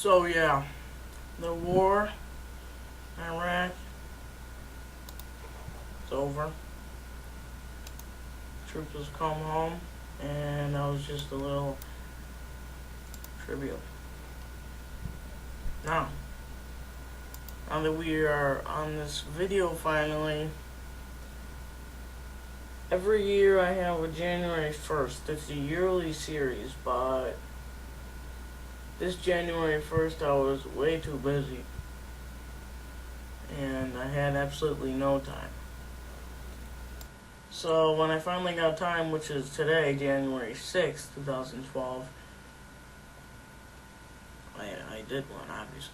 So yeah, the war, Iraq, it's over. Troops have come home, and that was just a little tribute. Now, now that we are on this video finally, every year I have a January 1st. It's a yearly series, but this January 1st I was way too busy. And I had absolutely no time. So when I finally got time, which is today, January 6th, 2012, I did one, obviously.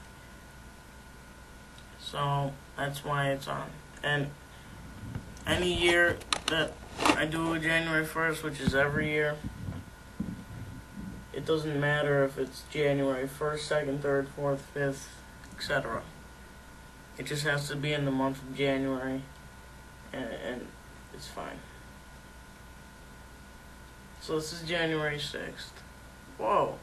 So that's why it's on. And any year that I do a January 1st, which is every year, it doesn't matter if it's January 1st, 2nd, 3rd, 4th, 5th, etc. It just has to be in the month of January, and it's fine. So this is January 6th. Whoa.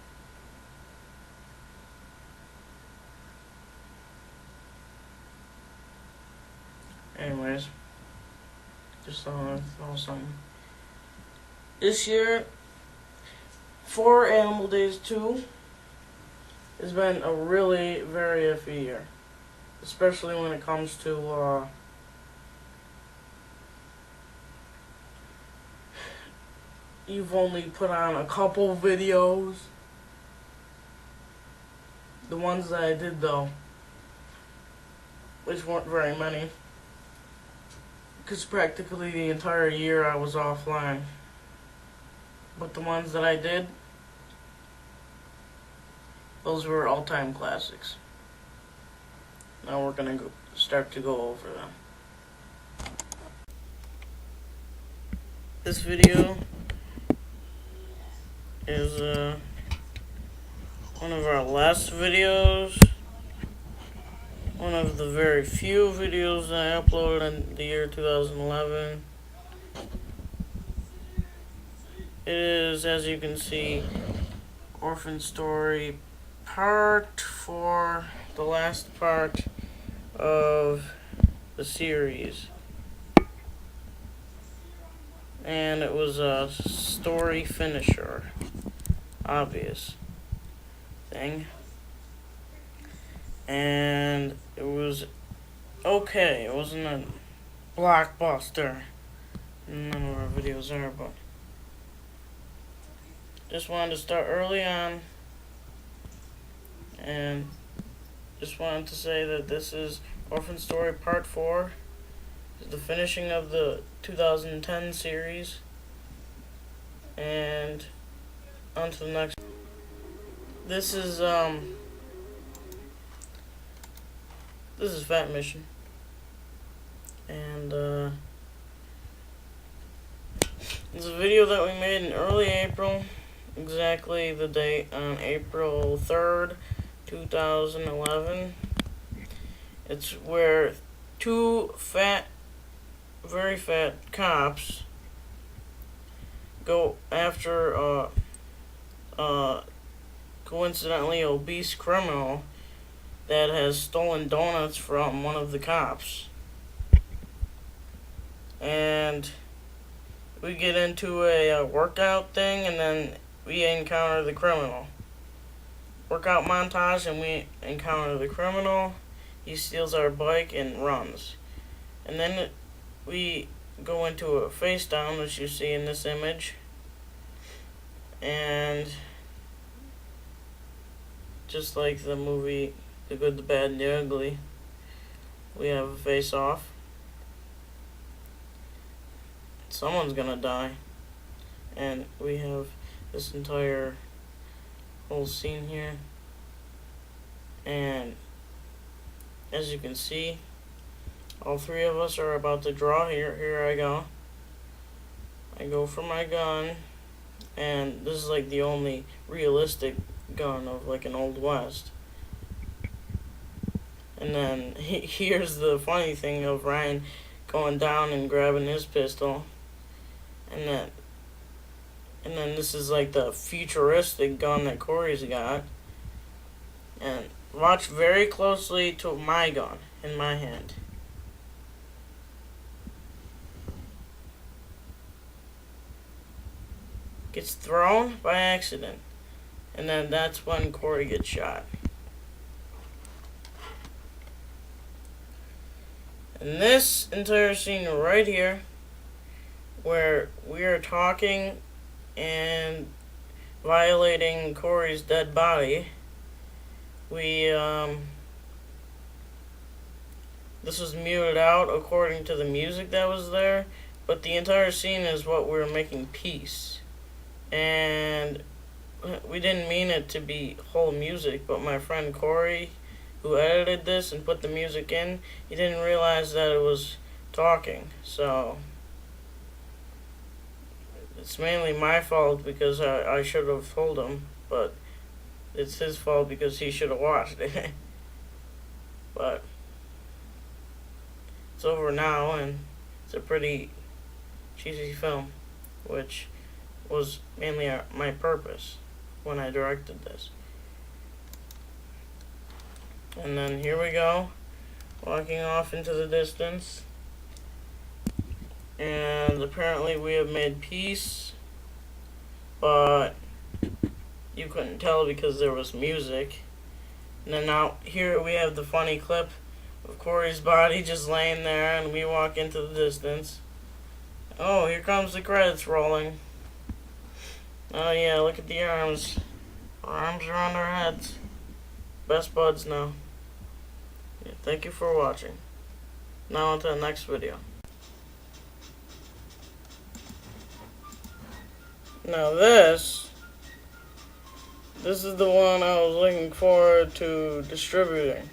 Anyways, just thought something. This year, for Animal Days 2, has been a really very iffy year. Especially when it comes to, you've only put on a couple videos. The ones that I did, though, which weren't very many, because practically the entire year I was offline. But the ones that I did, those were all-time classics. Now we're gonna start to go over them. This video is one of our last videos. One of the very few videos I uploaded in the year 2011. It is, as you can see, Orphan Story Part 4, the last part of the series. And it was a story finisher. Obvious thing. And it was okay. It wasn't a blockbuster. None of our videos are, but just wanted to start early on, and just wanted to say that this is Orphan Story Part 4. It's the finishing of the 2010 series, and on to the next. This is Fat Mission, and it's a video that we made in early April, exactly the date on April 3rd, 2011. It's where two very fat cops go after a coincidentally obese criminal that has stolen donuts from one of the cops. And we get into a workout thing, and then we encounter the criminal. Workout montage, and we encounter the criminal. He steals our bike and runs. And then we go into a face down, which you see in this image. And just like the movie The Good, the Bad, and the Ugly, we have a face off. Someone's gonna die. And we have this entire whole scene here. And as you can see, all three of us are about to draw. Here I go. I go for my gun, and this is like the only realistic gun of like an Old West. And then here's the funny thing of Ryan going down and grabbing his pistol, and then this is like the futuristic gun that Corey's got. And watch very closely to my gun in my hand. Gets thrown by accident. And then that's when Corey gets shot. And this entire scene right here, where we are talking and violating Corey's dead body, this was muted out according to the music that was there, but the entire scene is what we were making peace. And we didn't mean it to be whole music, but my friend Corey, who edited this and put the music in, he didn't realize that it was talking. So it's mainly my fault because I should have told him, but it's his fault because he should have watched it. But it's over now, and it's a pretty cheesy film, which was mainly my purpose when I directed this. And then here we go, walking off into the distance. And apparently we have made peace, but you couldn't tell because there was music. And then now here we have the funny clip of Corey's body just laying there, and we walk into the distance. Oh, here comes the credits rolling. Oh yeah, look at the arms. Our arms are on our heads. Best buds now. Yeah, thank you for watching. Now on to the next video. Now this is the one I was looking forward to distributing.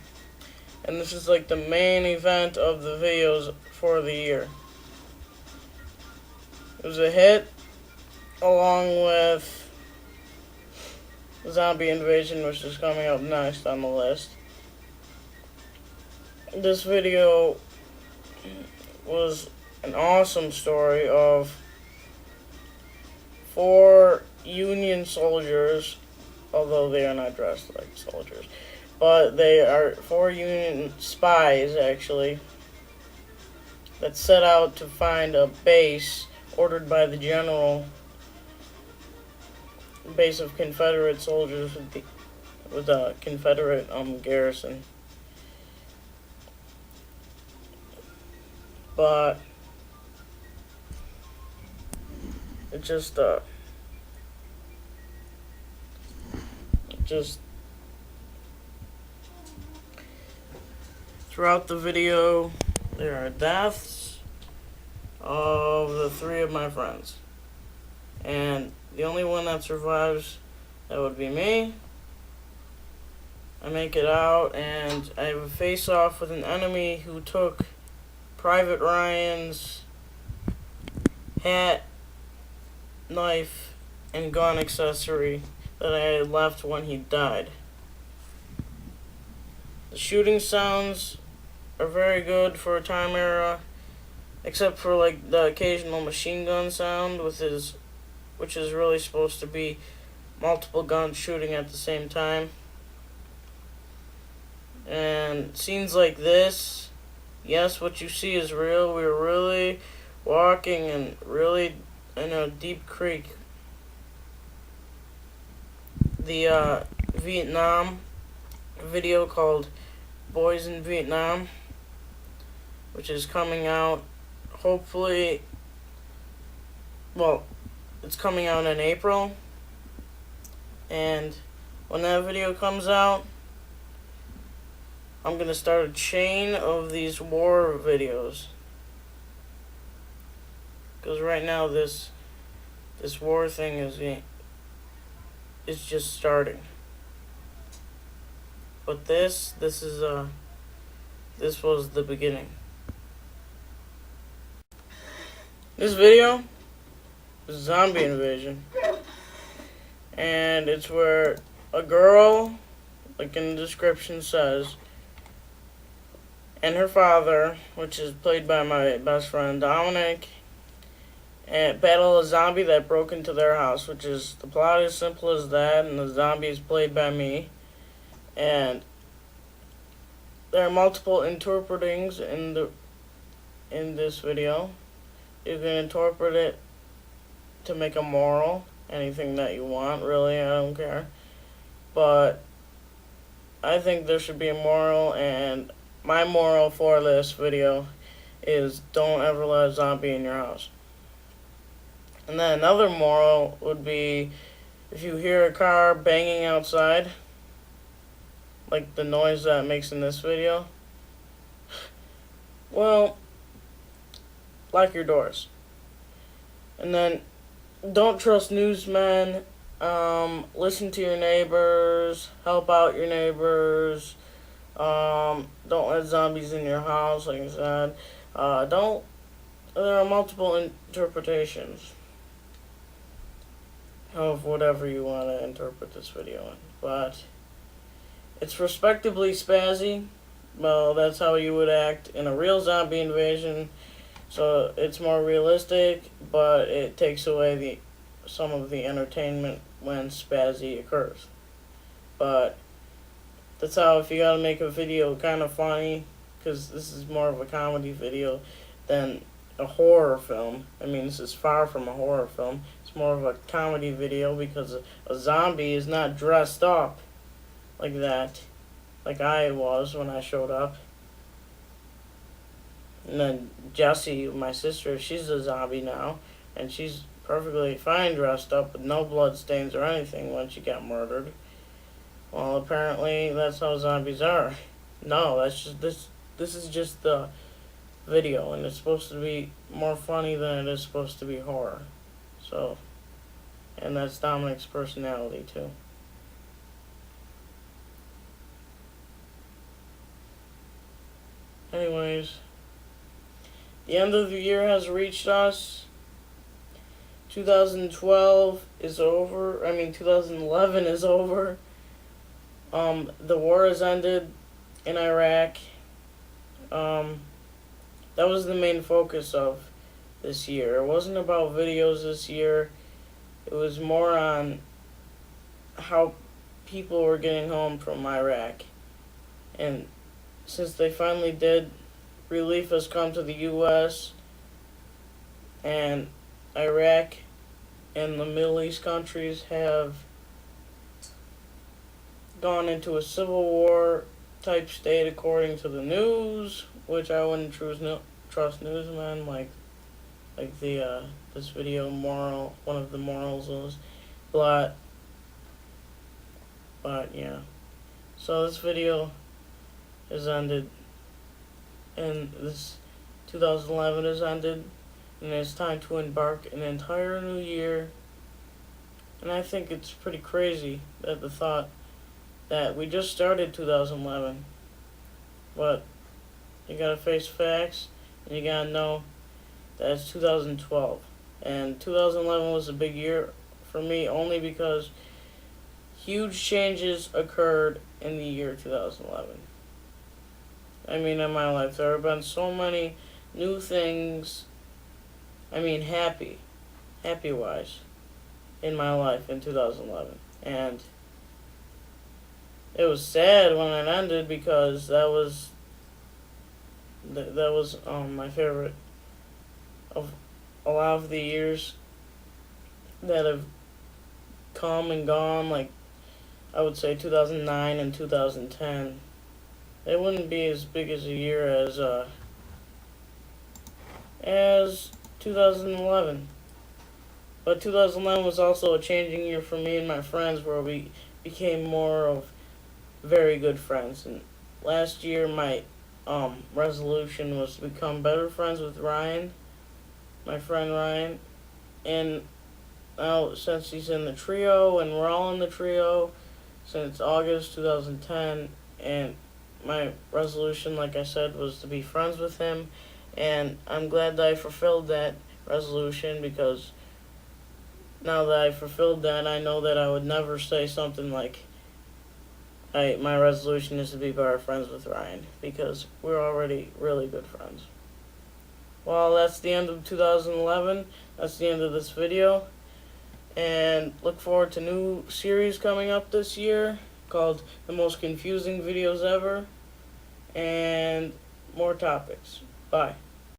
And this is like the main event of the videos for the year. It was a hit along with Zombie Invasion, which is coming up next on the list. This video was an awesome story of 4 Union soldiers, although they are not dressed like soldiers, but they are 4 Union spies, actually, that set out to find a base ordered by the general, base of Confederate soldiers with a Confederate garrison. But it just throughout the video there are deaths of the 3 of my friends, and the only one that survives, that would be me. I make it out and I have a face off with an enemy who took Private Ryan's hat, knife, and gun accessory that I had left when he died. The shooting sounds are very good for a time era, except for like the occasional machine gun sound which is really supposed to be multiple guns shooting at the same time. And scenes like this, yes, what you see is real. We were really walking and really in a deep creek. The Vietnam video called Boys in Vietnam, which is coming out hopefully, well, it's coming out in April, and when that video comes out, I'm going to start a chain of these war videos, because right now this war thing is just starting. But this was the beginning. This video is Zombie Invasion, and it's where a girl, like in the description says, and her father, which is played by my best friend Dominic, and battle a zombie that broke into their house, which is, the plot is simple as that, and the zombie is played by me. And there are multiple interpretings in this video. You can interpret it to make a moral, anything that you want, really, I don't care. But I think there should be a moral, and my moral for this video is don't ever let a zombie in your house. And then another moral would be if you hear a car banging outside, like the noise that it makes in this video, well, lock your doors. And then don't trust newsmen. Listen to your neighbors. Help out your neighbors. Don't let zombies in your house, like I said. There are multiple interpretations of whatever you want to interpret this video in. But it's respectably spazzy. Well, that's how you would act in a real zombie invasion. So it's more realistic, but it takes away some of the entertainment when spazzy occurs. But that's how, if you gotta make a video kind of funny, because this is more of a comedy video than a horror film. I mean, this is far from a horror film. It's more of a comedy video because a zombie is not dressed up like that, like I was when I showed up. And then Jessie, my sister, she's a zombie now, and she's perfectly fine dressed up with no blood stains or anything when she got murdered. Well, apparently that's how zombies are. No, that's just this is just the video, and it's supposed to be more funny than it is supposed to be horror. So, and that's Dominic's personality too. Anyways, the end of the year has reached us. 2012 is over. 2011 is over. The war has ended in Iraq. That was the main focus of this year. It wasn't about videos this year. It was more on how people were getting home from Iraq. And since they finally did, relief has come to the U.S. and Iraq and the Middle East countries have gone into a civil war type state according to the news, which I wouldn't trust newsmen like the this video moral, one of the morals was, but yeah. So this video has ended, and this 2011 has ended, and it's time to embark an entire new year. And I think it's pretty crazy that the thought that we just started 2011, but you gotta face facts, and you gotta know that it's 2012. And 2011 was a big year for me only because huge changes occurred in the year 2011. In my life, there have been so many new things, happy-wise, in my life in 2011. And it was sad when it ended because that was my favorite of a lot of the years that have come and gone. Like, I would say 2009 and 2010. They wouldn't be as big as a year as 2011. But 2011 was also a changing year for me and my friends, where we became more of very good friends. And last year, my resolution was to become better friends with Ryan, my friend Ryan. And now, since he's in the trio, and we're all in the trio since August 2010, and my resolution, like I said, was to be friends with him. And I'm glad that I fulfilled that resolution, because now that I fulfilled that, I know that I would never say something like, my resolution is to be better friends with Ryan, because we're already really good friends. Well, that's the end of 2011. That's the end of this video. And look forward to new series coming up this year. called The Most Confusing Videos Ever and more topics. Bye.